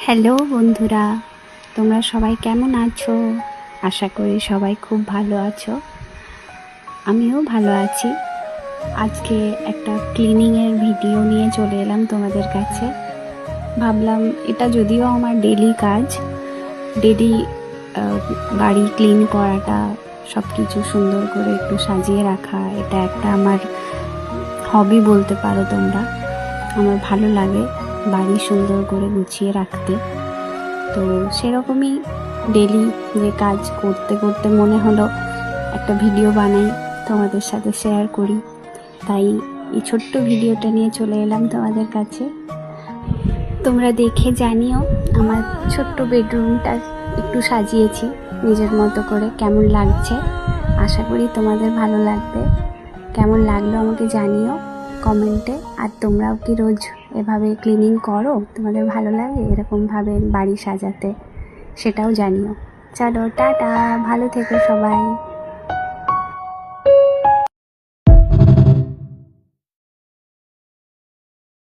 Hello বন্ধুরা, তোমরা সবাই কেমন আছো? আশা করি সবাই খুব ভালো আছো। আমিও ভালো আছি। আজকে একটা ক্লিনিংয়ের ভিডিও নিয়ে চলে এলাম তোমাদের কাছে। ভাবলাম এটা যদিও আমার ডেলি কাজ, ডেলি বাড়ি ক্লিন করাটা, সব কিছু সুন্দর করে একটু সাজিয়ে রাখা, এটা একটা আমার হবি বলতে পারো তোমরা। আমার ভালো লাগে বাড়ি সুন্দর করে গুছিয়ে রাখতে। তো সেরকমই ডেলি যে কাজ করতে করতে মনে হলো একটা ভিডিও বানাই, তোমাদের সাথে শেয়ার করি। তাই এই ছোট্ট ভিডিওটা নিয়ে চলে এলাম তোমাদের কাছে। তোমরা দেখে জানিও আমার ছোট্ট বেডরুমটা একটু সাজিয়েছি নিজের মতো করে, কেমন লাগছে। আশা করি তোমাদের ভালো লাগবে। কেমন লাগলো আমাকে জানিও কমেন্টে। আর তোমরাও কি রোজ এভাবে ক্লিনিং করো? তোমাদের ভালো লাগে এরকমভাবে বাড়ি সাজাতে? সেটাও জানিও। চলো টাটা, ভালো থেকো সবাই।